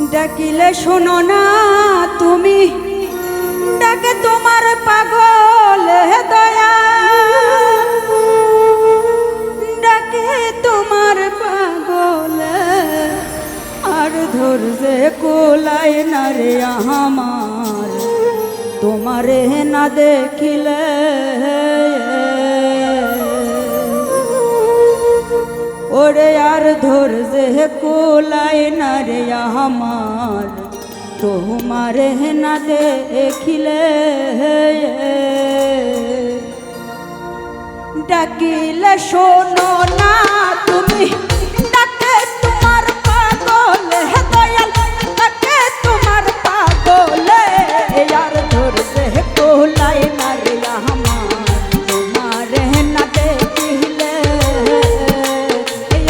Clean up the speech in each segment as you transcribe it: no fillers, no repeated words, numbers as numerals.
ডাকিলে শোনো না তুমি, ডাকে তোমার পাগল দয়া, ডাকে তোমার পাগল আর ধরছে কোলাই না রে আমার, তোমারে না দেখিলে ওরে আর ধরছে কোলাই না রে আমার, তোমারে না দেখিলে ডাকিলে শোনো না তুমি, ডাকে তোমার পাগল দয়াল, ডাকে তোমার পাগল আর ধরছে কোলাই না রে আমার, তোমারে না দেখিলে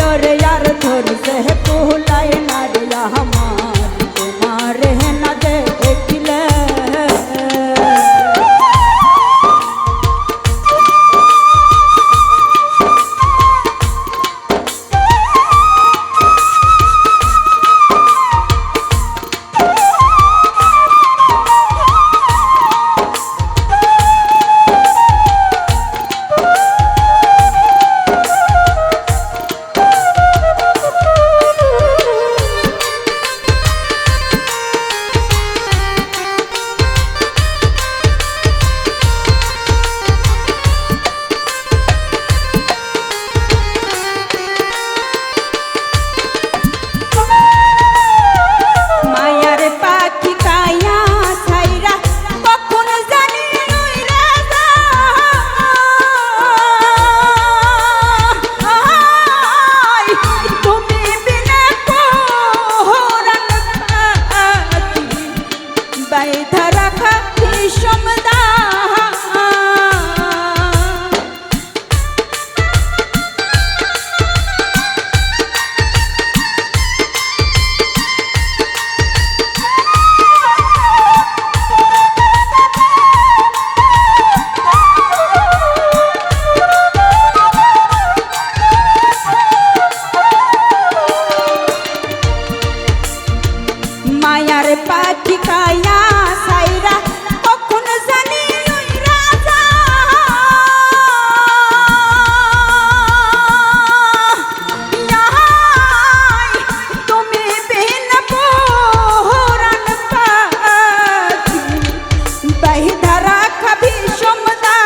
ওরে আর ধরছে কোলাই না রে আমার, তোমারে না দেখিলে মায়ার পাখি কায়া সাইরা কখন জানি ওই রাজা, তুমি বিন পুরান পাখি বাহিধারা খাবি সমদা,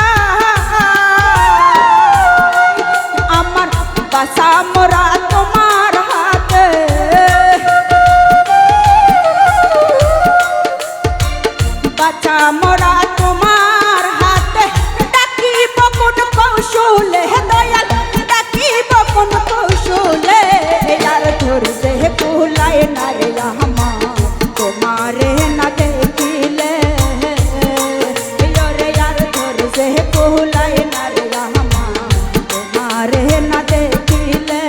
আমার বাসা মোরা তোমার হাতে, বাচ্চা মোরা তোমার হাতে, ডাকিব কোন কৌশলে দয়াল, ডাকিব কোন কৌশলে আর ধরছে কোলাই না রে আমার, তোমারে না দেখিলে ওরে আর ধরছে কোলাই না রে আমার, তোমারে না দেখিলে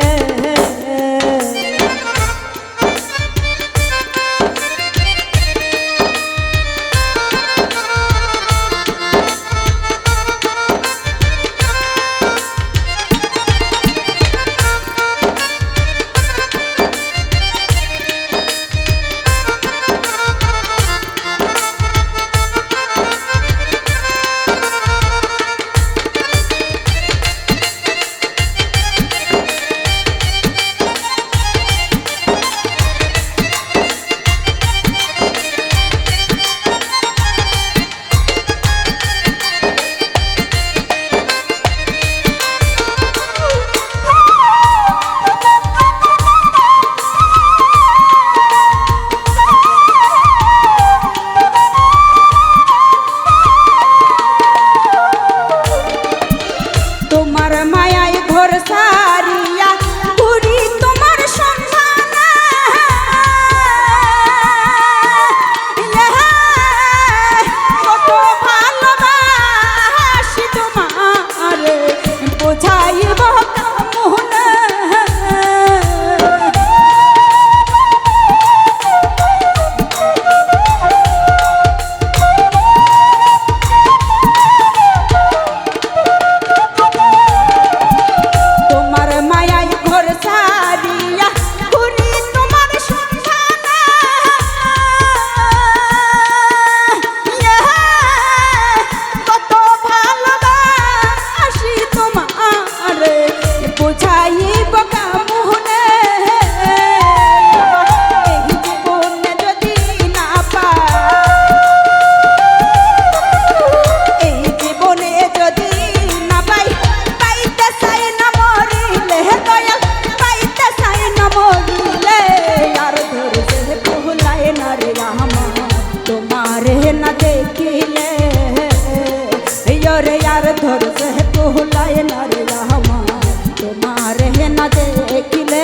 না দেখিলে।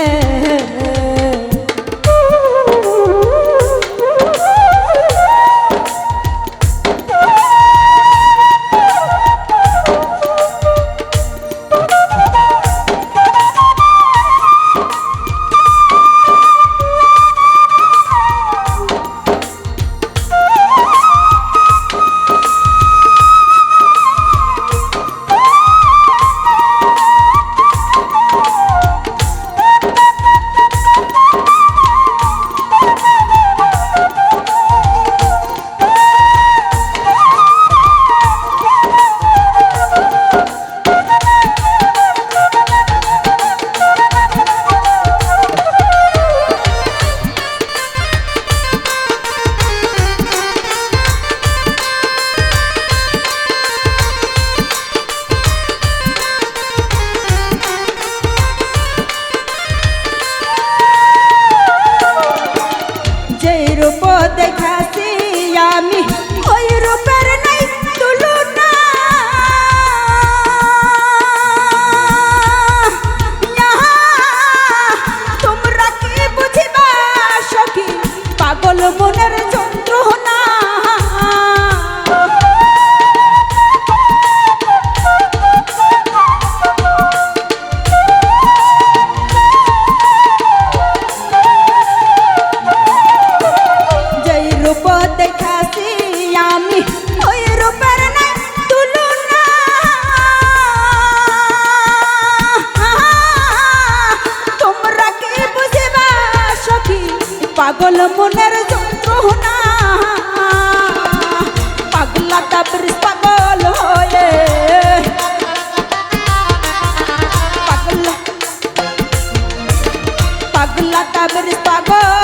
দেখাছি আমি ওই রূপের নাই তুলনা, তোমরা কি বুঝিবা সখী পাগল মনের যন্ত্রণা। দেখাছি আমি ওই রূপের নাই তুলনা, তোমরা কি বুঝিবা সখী পাগল মনের যন্ত্রণা। পাগলা তাবরিজ পাগল হয়ে পাগলা তাবরিজ পাগল